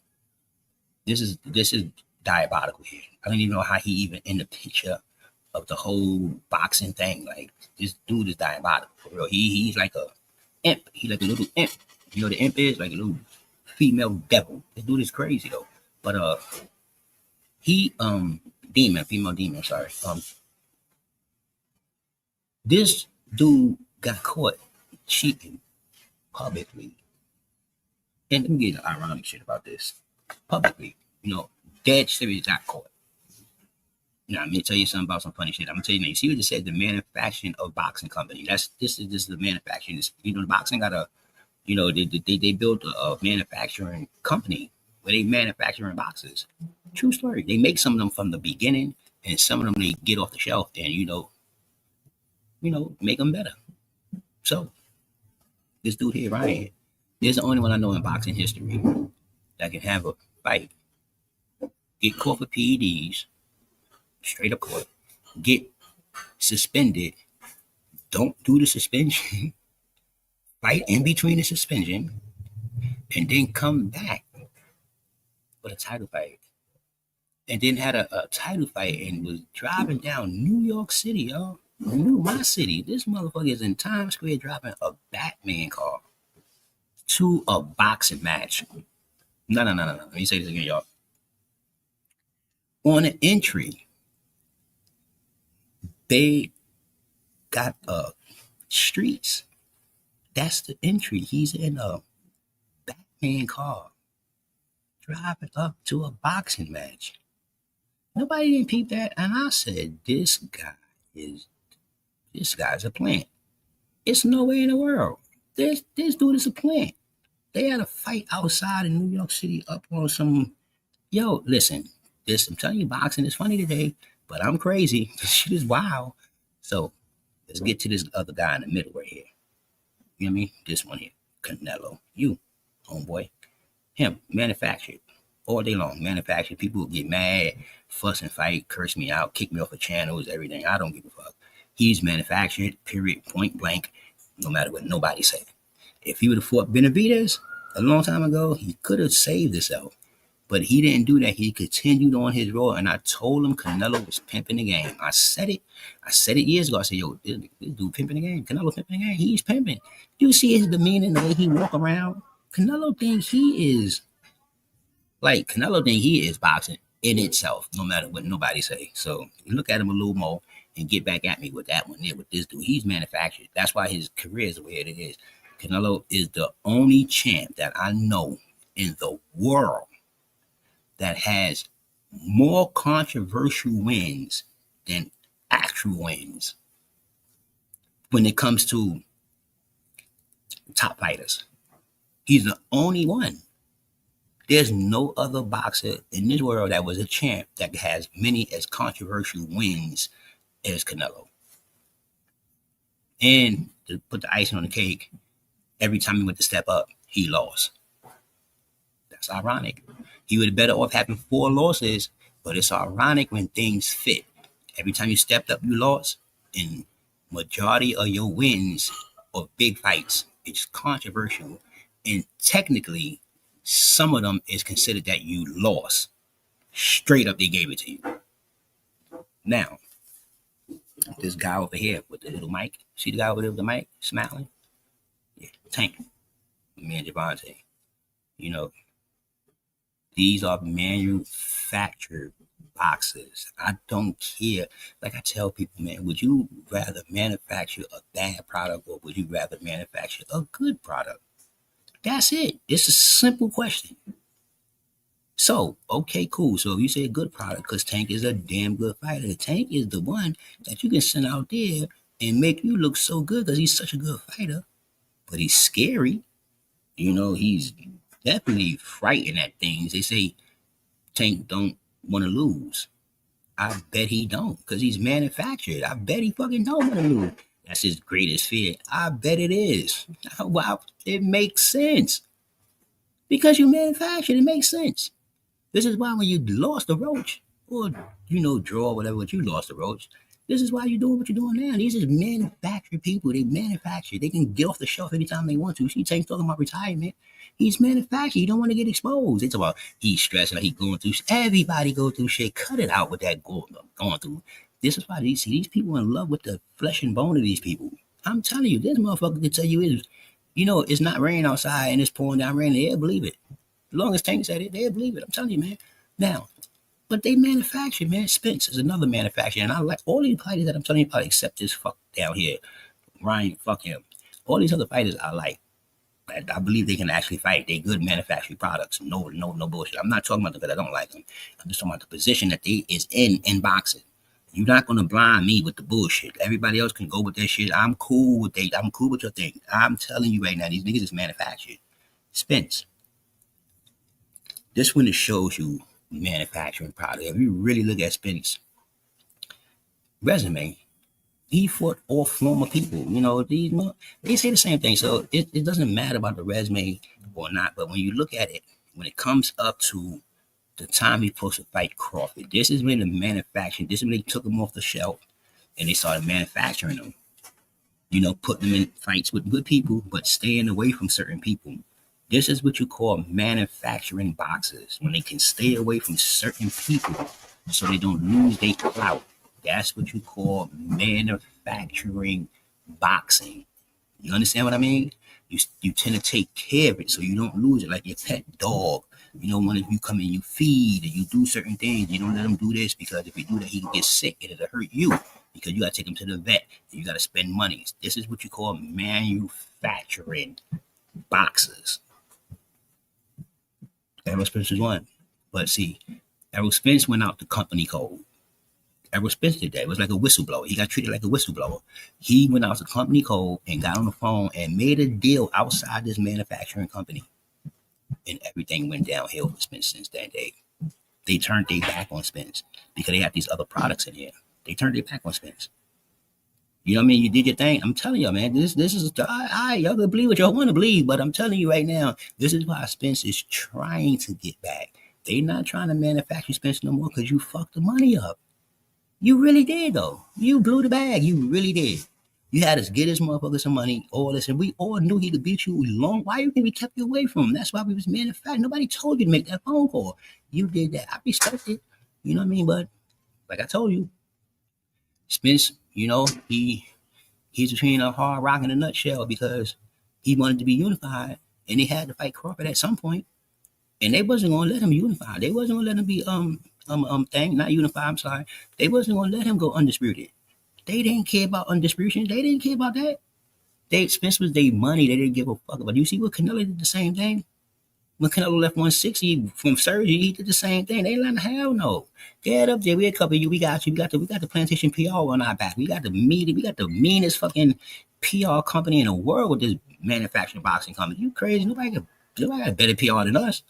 This is diabolical here. I don't even know how he even in the picture of the whole boxing thing. Like this dude is diabolical for real. He's like a imp. He like a little imp. You know what the imp is? Like a little female devil. This dude is crazy though. But he female demon, sorry. This dude got caught cheating publicly. And let me get the ironic shit about this. Publicly, dead serious got caught. I'm gonna tell you something about some funny shit. I'm gonna tell you, man. You see what it said? The manufacturing of boxing company. This is the manufacturing. The boxing got they built a manufacturing company where they manufacturing boxes. True story. They make some of them from the beginning, and some of them they get off the shelf and make them better. So this dude here, Ryan, is the only one I know in boxing history that can have a fight, get caught for PEDs, straight up court, get suspended, don't do the suspension, fight in between the suspension, and then come back with a title fight. And then had a title fight and was driving down New York City, y'all. My city. This motherfucker is in Times Square driving a Batman car to a boxing match. No. Let me say this again, y'all. On an entry, they got streets. That's the entry. He's in a Batman car driving up to a boxing match. Nobody didn't peep that, and I said, this guy's a plant. It's no way in the world. This dude is a plant. They had a fight outside in New York City up on some. Yo, listen, I'm telling you, boxing is funny today, but I'm crazy. This shit is wild. So let's get to this other guy in the middle right here. You know what I mean? This one here, Canelo. You, homeboy. Him, manufactured. All day long, manufactured. People would get mad, fuss and fight, curse me out, kick me off of channels, everything. I don't give a fuck. He's manufactured, period, point blank, no matter what nobody said. If he would have fought Benavidez a long time ago, he could have saved himself. But he didn't do that. He continued on his road, and I told him Canelo was pimping the game. I said it years ago. I said, yo, this dude pimping the game. Canelo pimping the game. He's pimping. You see his demeanor and the way he walk around? Canelo thinks he is boxing in itself, no matter what nobody say. So you look at him a little more and get back at me with that one there with this dude. He's manufactured. That's why his career is the way it is. Canelo is the only champ that I know in the world that has more controversial wins than actual wins when it comes to top fighters. He's the only one. There's no other boxer in this world that was a champ that has many as controversial wins as Canelo. And to put the icing on the cake, every time he went to step up, he lost. That's ironic. He would have better off having 4 losses, but it's ironic when things fit. Every time you stepped up, you lost. And majority of your wins or big fights, it's controversial. And technically, some of them is considered that you lost. Straight up, they gave it to you. Now, this guy over here with the little mic, see the guy over there with the mic smiling? Yeah, Tank, me and Javante. You know, these are manufactured boxes. I don't care. Like I tell people, man, would you rather manufacture a bad product or would you rather manufacture a good product? That's it. It's a simple question. So, okay, cool. So if you say a good product, because Tank is a damn good fighter, Tank is the one that you can send out there and make you look so good because he's such a good fighter. But he's scary. He's definitely frightened at things. They say Tank don't want to lose. I bet he don't because he's manufactured. I bet he fucking don't want to lose. That's his greatest fear. I bet it is. Wow, it makes sense. Because you manufactured, it makes sense. This is why when you lost the roach, or draw whatever, but you lost the roach. This is why you're doing what you're doing now. These is manufactured people. They manufacture. They can get off the shelf anytime they want to. See, Tank's talking about retirement. He's manufactured. He don't want to get exposed. It's about he's stressing, like he's going through. Everybody go through shit. Cut it out with that going through. This is why these people in love with the flesh and bone of these people. I'm telling you, this motherfucker can tell you it's not raining outside and it's pouring down rain. They'll believe it. As long as Tank said it, they'll believe it. I'm telling you, man. Now, but they manufacture, man. Spence is another manufacturer. And I like all these fighters that I'm telling you about, except this fuck down here. Ryan, fuck him. All these other fighters I like. I believe they can actually fight. They're good manufacturing products. No bullshit. I'm not talking about them because I don't like them. I'm just talking about the position that they is in boxing. You're not gonna blind me with the bullshit. Everybody else can go with their shit. I'm cool with your thing. I'm telling you right now, these niggas is manufactured. Spence. This one shows you manufacturing product. If you really look at Spence resume, he fought all former people. They say the same thing. So it doesn't matter about the resume or not. But when you look at it, when it comes up to the time he's supposed to fight Crawford, this is when the manufacturing, this is when they took him off the shelf and they started manufacturing them. Putting them in fights with good people, but staying away from certain people. This is what you call manufacturing boxers, when they can stay away from certain people so they don't lose their clout. That's what you call manufacturing boxing. You understand what I mean? You tend to take care of it so you don't lose it, like your pet dog. When you come in, you feed and you do certain things. You don't let him do this because if you do that, he can get sick and it'll hurt you because you got to take him to the vet and you got to spend money. This is what you call manufacturing boxers. Errol Spence was one. But see, Errol Spence went out the company code. Errol Spence did that. It was like a whistleblower. He got treated like a whistleblower. He went out the company code and got on the phone and made a deal outside this manufacturing company. And everything went downhill for Spence since that day. They turned their back on Spence because they had these other products in here. They turned their back on Spence. You know what I mean? You did your thing. I'm telling you, man, this is, y'all can believe what y'all want to believe, but I'm telling you right now, this is why Spence is trying to get back. They not trying to manufacture Spence no more because you fucked the money up. You really did, though. You blew the bag. You really did. You had us get this motherfucker some money, all this, and we all knew he could beat you long. Why you think we kept you away from him? That's why we was manufacturing. Nobody told you to make that phone call. You did that. I respect it. You know what I mean? But like I told you, Spence, he's between a hard rock and a nutshell because he wanted to be unified and they had to fight Crawford at some point. And they wasn't gonna let him unify. They wasn't gonna let him be not unified, I'm sorry. They wasn't gonna let him go undisputed. They didn't care about undisputation. They didn't care about that. Spence was their money. They didn't give a fuck about. You see what Canelo did the same thing? When Canelo left 160 from surgery, he did the same thing. They let him hell no. Get up there, we a couple of you. We got you. We got the plantation PR on our back. We got the meanest fucking PR company in the world with this manufacturing boxing company. You crazy? Nobody got better PR than us.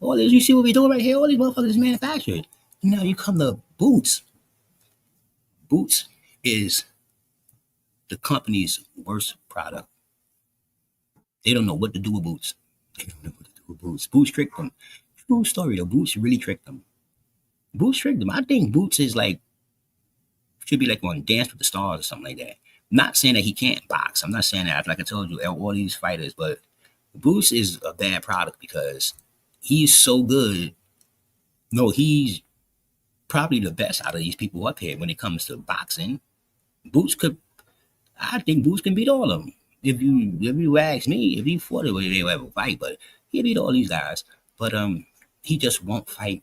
All this, you see what we doing right here? All these motherfuckers is manufactured. Now you come to Boots. Boots is the company's worst product. They don't know what to do with Boots. They don't know what to do with Boots. Boots tricked them. True story though. Boots really tricked them. Boots tricked them. I think Boots is like should be like on Dance with the Stars or something like that. Not saying that he can't box. I'm not saying that. Like I told you, all these fighters, but Boots is a bad product because he's so good. No, he's probably the best out of these people up here when it comes to boxing. Boots could, I think Boots can beat all of them. If you ask me, if he fought it, well, they would ever fight, but he beat all these guys. But he just won't fight.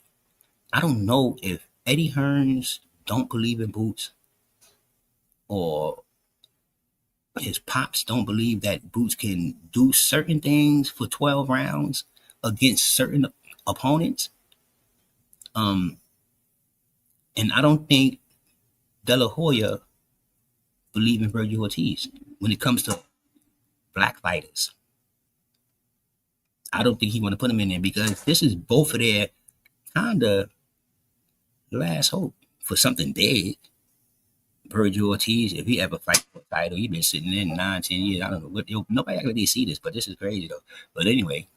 I don't know if Eddie Hearns don't believe in Boots or his pops don't believe that Boots can do certain things for 12 rounds against certain opponents. Um, and I don't think De La Hoya believe in Virgil Ortiz when it comes to black fighters. I don't think he want to put him in there because this is both of their kind of last hope for something big. Virgil Ortiz, if he ever fight for a title, he been sitting in 9, 10 years. I don't know what nobody actually see this, but this is crazy though. But anyway,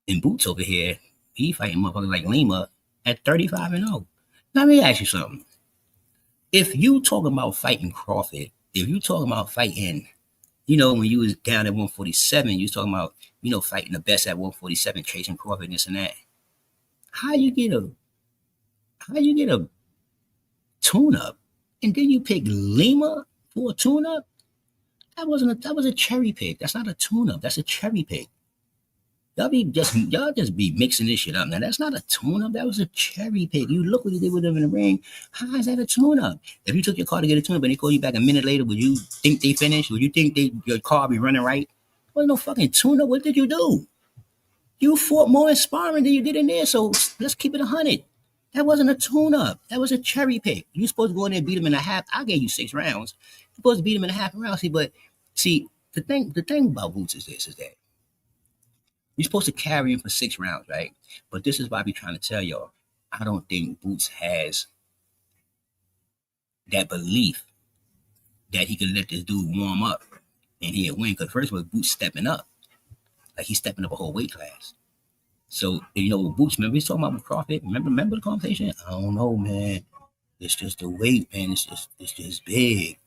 in Boots over here, he fighting motherfuckers like Lima at 35-0. Let me ask you something. If you talking about fighting Crawford, if you talking about fighting, when you was down at 147, you was talking about, fighting the best at 147, chasing Crawford, this and that. How you get a tune up, and then you pick Lima for a tune up? That was a cherry pick. That's not a tune up. That's a cherry pick. Y'all just be mixing this shit up. Now that's not a tune up. That was a cherry pick. You look what you did with them in the ring. How is that a tune up? If you took your car to get a tune up and they call you back a minute later, would you think they finished? Would you think your car be running right? There was no fucking tune up. What did you do? You fought more in sparring than you did in there. So let's keep it 100. That wasn't a tune up. That was a cherry pick. You supposed to go in there and beat him in a half. I gave you 6 rounds. You're supposed to beat him in a half round. See, the thing about Boots is this: is that you're supposed to carry him for 6 rounds, right? But this is why I be trying to tell y'all. I don't think Boots has that belief that he can let this dude warm up and he'll win. Because first of all, Boots stepping up. Like he's stepping up a whole weight class. So, Boots, remember he's talking about Crawford? Remember the conversation? I don't know, man. It's just the weight, man. It's just big.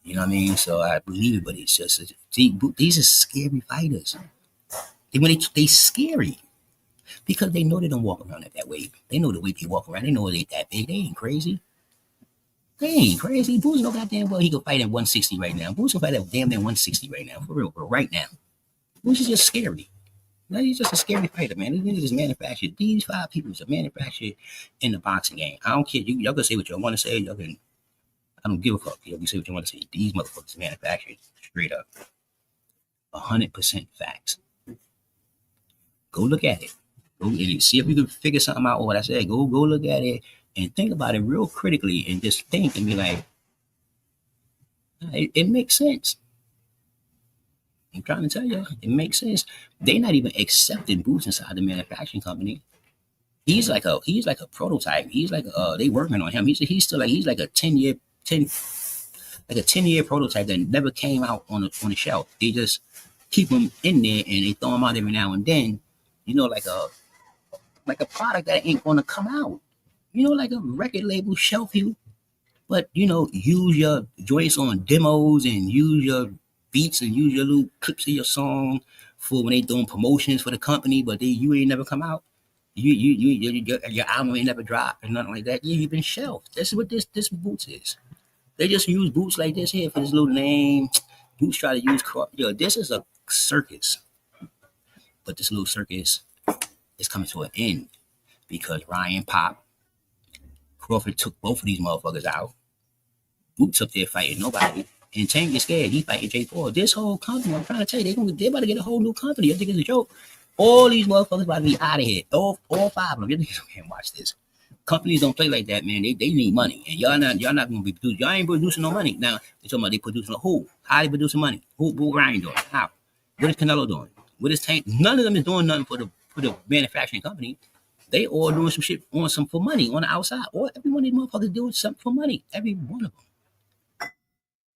You know what I mean? So I believe it, but it's just, these are scary fighters. They scary because they know they don't walk around at that weight. They know the weight they walk around. They know it ain't that big. They ain't crazy. Boots know goddamn well he can fight at 160 right now. Boots can fight at damn near 160 right now. For real, bro. Right now. Boots is just scary. Now he's just a scary fighter, man. This is manufactured. These 5 people are manufactured in the boxing game. I don't care. Y'all can say what y'all want to say. I don't give a fuck. Y'all can say what you want to say. These motherfuckers manufactured straight up. 100% facts. Go look at it. Go and see if you can figure something out. What I said. Go look at it and think about it real critically and just think and be like, it makes sense. I'm trying to tell you, it makes sense. They're not even accepting Boots inside the manufacturing company. He's like a prototype. He's like they working on him. He's like a 10-year prototype that never came out on the shelf. They just keep him in there and they throw him out every now and then. Like a product that ain't gonna come out. Like a record label shelf you, but use your joints on demos and use your beats and use your little clips of your song for when they doing promotions for the company, but you ain't never come out. Your album ain't never dropped and nothing like that. Yeah, you've been shelved. That's what this Boots is. They just use Boots like this here for this little name. Boots try to use this is a circus, but this little circus is coming to an end because Ryan Pop Crawford took both of these motherfuckers out. Boots up there fighting nobody. And Tank is scared. He fighting Jake Paul. This whole company, I'm trying to tell you, they're about to get a whole new company. I think it's a joke. All these motherfuckers about to be out of here. All five of them. You can't watch this. Companies don't play like that, man. They need money, and y'all not gonna be producing. Y'all ain't producing no money. Now they talking about they producing who? How they producing money? Who Ryan doing? How? What is Canelo doing? What is Tank? None of them is doing nothing for the manufacturing company. They all doing some shit on some for money on the outside. Or every one of these motherfuckers doing something for money. Every one of them.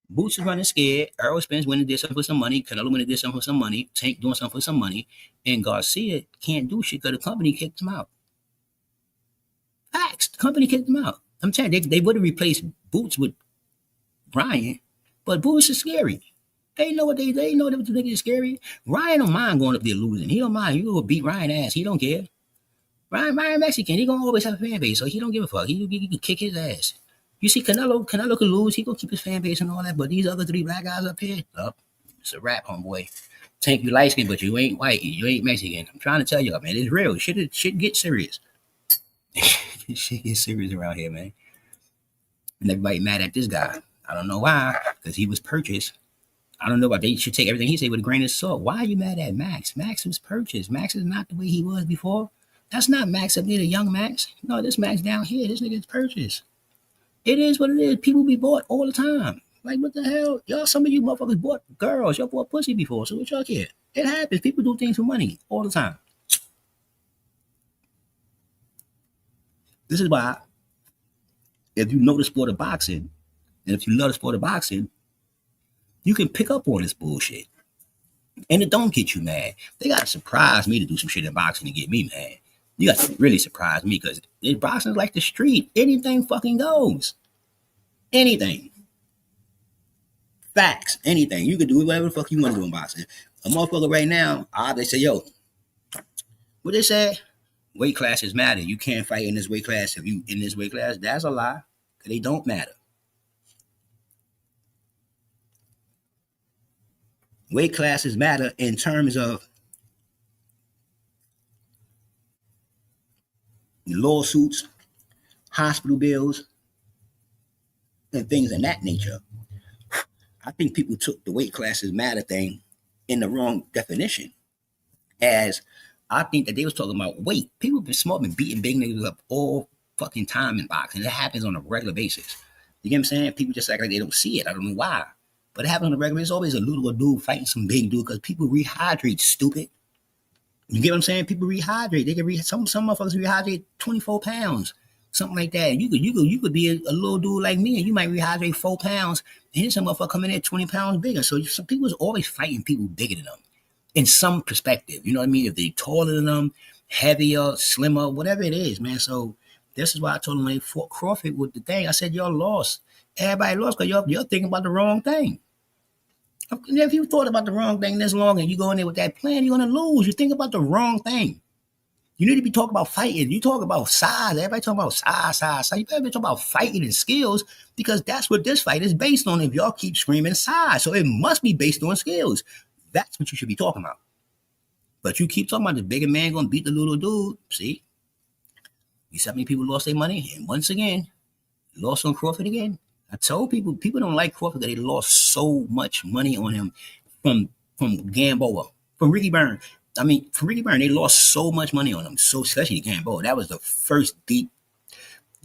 Boots is running scared. Errol Spence went and did something for some money. Canelo went and did something for some money. Tank doing something for some money. And Garcia can't do shit because the company kicked him out. Facts. The company kicked him out. I'm telling you, they would have replaced Boots with Ryan, but Boots is scary. They know what they know that the nigga is scary. Ryan don't mind going up there losing. He don't mind. You go beat Ryan ass. He don't care. Ryan Mexican. He gonna always have a fan base, so he don't give a fuck. He can kick his ass. You see, Canelo could lose. He gonna keep his fan base and all that. But these other three black guys up here, it's a rap, homeboy. Tank, you light skin, but you ain't white. You ain't Mexican. I'm trying to tell you, man. It's real. Shit get serious. Shit get serious around here, man. And everybody mad at this guy. I don't know why, because he was purchased. I don't know why they should take everything he said with a grain of salt. Why are you mad at Max? Max was purchased. Max is not the way he was before. That's not Max up there, the young Max. No, this Max down here, this nigga's purchased. It is what it is. People be bought all the time. Like, what the hell? Y'all, some of you motherfuckers bought girls. Y'all bought pussy before, so what y'all care? It happens. People do things for money all the time. This is why, if you know the sport of boxing, and if you love the sport of boxing, you can pick up on this bullshit. And it don't get you mad. They got to surprise me to do some shit in boxing to get me mad. You got to really surprise me because boxing is like the street. Anything fucking goes. Anything. Facts. Anything. You can do whatever the fuck you want to do in boxing. A motherfucker right now, they say, yo, what they say? Weight classes matter. You can't fight in this weight class if you in this weight class. That's a lie. Because they don't matter. Weight classes matter in terms of lawsuits, hospital bills, and things of that nature. I think people took the weight classes matter thing in the wrong definition. As I think that they was talking about weight. People been smart, been beating big niggas up all fucking time in boxing. It happens on a regular basis. You get what I'm saying? People just act like they don't see it. I don't know why. But it happens on a regular basis. There's always a little dude fighting some big dude because people rehydrate, stupid. You get what I'm saying? People rehydrate. They can some motherfuckers rehydrate 24 pounds, something like that. You could be a little dude like me, and you might rehydrate 4 pounds, and then some motherfucker coming in 20 pounds bigger. So some people is always fighting people bigger than them, in some perspective. You know what I mean? If they taller than them, heavier, slimmer, whatever it is, man. So this is why I told them when they fought Crawford with the thing. I said y'all lost. Everybody lost because you're thinking about the wrong thing. If you thought about the wrong thing this long and you go in there with that plan, you're gonna lose. You think about the wrong thing. You need to be talking about fighting. You talk about size. Everybody talking about size. You better be talking about fighting and skills because that's what this fight is based on. If y'all keep screaming size, so it must be based on skills. That's what you should be talking about. But you keep talking about the bigger man gonna beat the little dude. See, you see how many people lost their money, and once again, lost on Crawford again. I told people don't like Crawford because they lost so much money on him from Gamboa, from Ricky Byrne. I mean, from Ricky Byrne, they lost so much money on him. So especially Gamboa. That was the first deep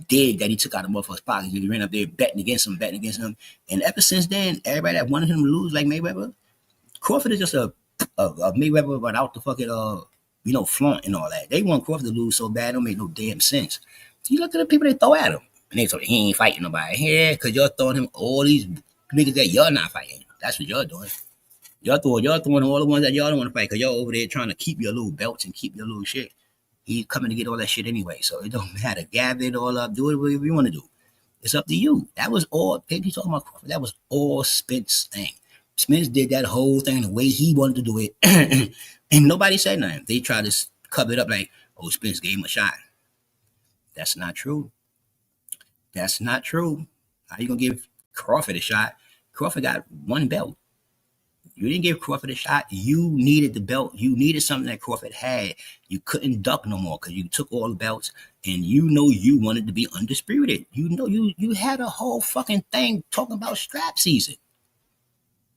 dig that he took out of motherfuckers' pockets. He ran up there betting against him. And ever since then, everybody that wanted him to lose like Mayweather, Crawford is just a Mayweather without the fucking flaunt and all that. They want Crawford to lose so bad, it don't make no damn sense. You look at the people they throw at him. And they told him he ain't fighting nobody. Yeah, because y'all throwing him all these niggas that y'all not fighting. That's what y'all doing. Y'all throwing all the ones that y'all don't want to fight because y'all over there trying to keep your little belts and keep your little shit. He's coming to get all that shit anyway, so it don't matter. Gather it all up. Do it whatever you want to do. It's up to you. That was all. People talking about Crawford. That was all Spence thing. Spence did that whole thing the way he wanted to do it, and nobody said nothing. They tried to cover it up like, oh, Spence gave him a shot. That's not true. That's not true. How you gonna give Crawford a shot? Crawford got one belt. You didn't give Crawford a shot. You needed the belt. You needed something that Crawford had. You couldn't duck no more because you took all the belts, and you wanted to be undisputed. You had a whole fucking thing talking about strap season.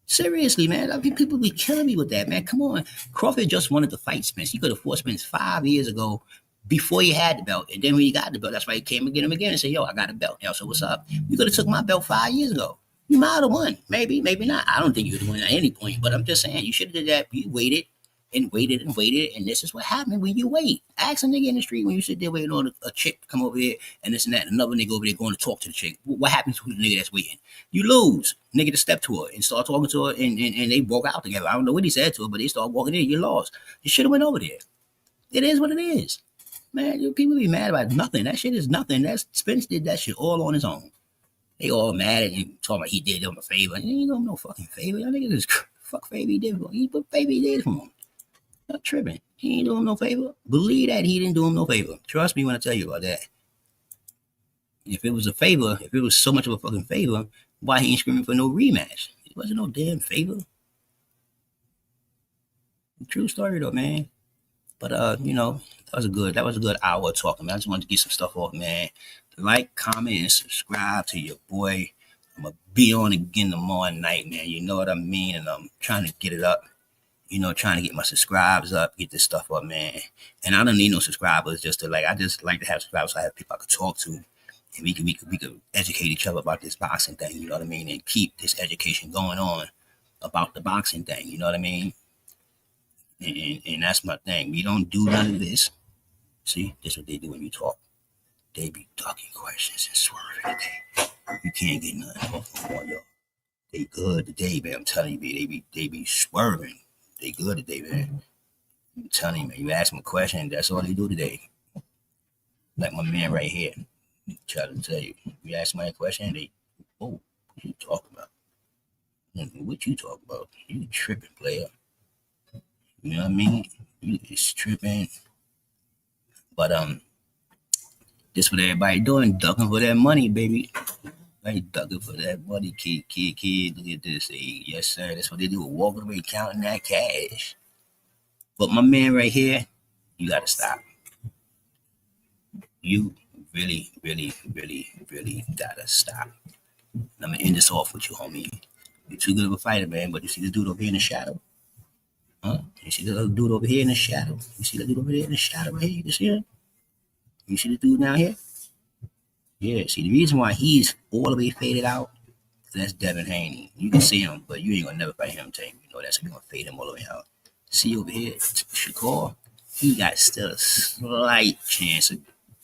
Seriously, man. I mean, people be killing me with that, man. Come on. Crawford just wanted to fight Spence. He could have fought Spence 5 years ago before he had the belt. And then when he got the belt, that's why he came and get him again and said, yo, I got a belt. Yo, so what's up? You could have took my belt 5 years ago. You might have won. Maybe, maybe not. I don't think you would have won at any point, but I'm just saying you should have did that. You waited and waited and waited, and this is what happened when you wait. Ask a nigga in the street when you sit there waiting on a chick to come over here and this and that, and another nigga over there going to talk to the chick. What happens to the nigga that's waiting? You lose. Nigga to step to her and start talking to her, and they walk out together. I don't know what he said to her, but they start walking in. You lost. You should have went over there. It is what it is. Man, people be mad about nothing. That shit is nothing. That's Spence did that shit all on his own. They all mad at him, talking about he did them a favor. He ain't doing no fucking favor. Y'all niggas is fuck favor he did for him. He put favor he did for him. Not tripping. He ain't doing him no favor. Believe that he didn't do him no favor. Trust me when I tell you about that. If it was a favor, if it was so much of a fucking favor, why he ain't screaming for no rematch? It wasn't no damn favor. True story though, man. But that was a good hour of talking, man. I just wanted to get some stuff off, man. Like, comment, and subscribe to your boy. I'm gonna be on again tomorrow night, man. You know what I mean? And I'm trying to get it up. Trying to get my subscribers up, get this stuff up, man. And I don't need no subscribers just to I just like to have subscribers so I have people I could talk to. And we could educate each other about this boxing thing, you know what I mean? And keep this education going on about the boxing thing, you know what I mean? And that's my thing. We don't do none of this. See, this is what they do when you talk. They be talking questions and swerving today. You can't get nothing off them all, y'all. They good today, man. I'm telling you, they be swerving. They good today, man. I'm telling you, man. You ask them a question, that's all they do today. Like my man right here. Try to tell you. You ask my question, what you talking about? What you talking about? You tripping, player. You know what I mean? You just tripping. But this what everybody doing, ducking for that money, baby. Everybody ducking for that money, kid. Look at this. Hey, yes, sir. That's what they do. Walking away counting that cash. But my man right here, you gotta stop. You really, really, really, really gotta stop. I'm gonna end this off with you, homie. You're too good of a fighter, man. But you see this dude over here in the shadow? Huh? You see the dude over here in the shadow? You see the dude over there in the shadow right here? You see him? You see the dude down here? Yeah, see, the reason why he's all the way faded out, that's Devin Haney. You can see him, but you ain't gonna never fight him, Tank. You know that's gonna fade him all the way out. See over here, Shakur, he got still a slight chance of,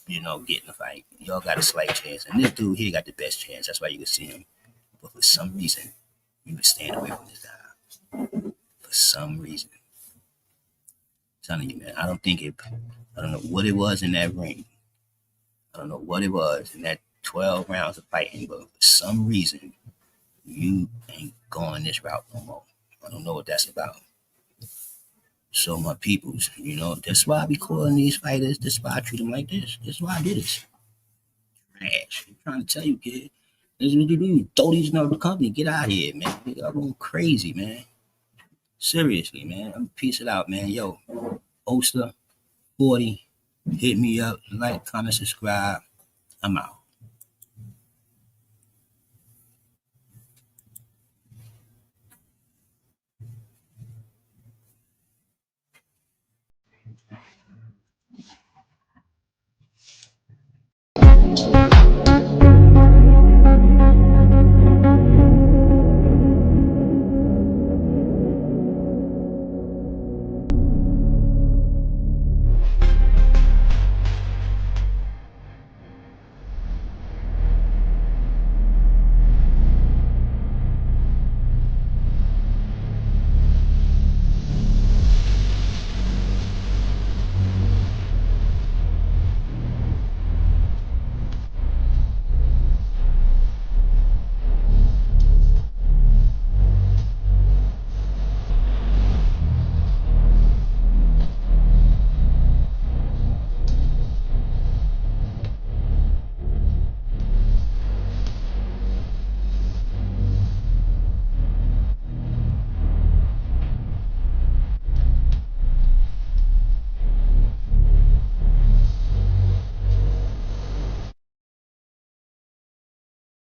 getting a fight. Y'all got a slight chance. And this dude here got the best chance. That's why you can see him. But for some reason, you would stand away from this guy. For some reason. I'm telling you, man, I don't know what it was in that ring. I don't know what it was in that 12 rounds of fighting, but for some reason, you ain't going this route no more. I don't know what that's about. So my peoples, that's why I be calling these fighters, that's why I treat them like this. That's why I do this. Trash. I'm trying to tell you, kid. This is what you do. You throw these in the company. Get out of here, man. Y'all going crazy, man. Seriously, man. I'm piece it out, man. Yo, Oster 40. Hit me up. Like, comment, subscribe. I'm out.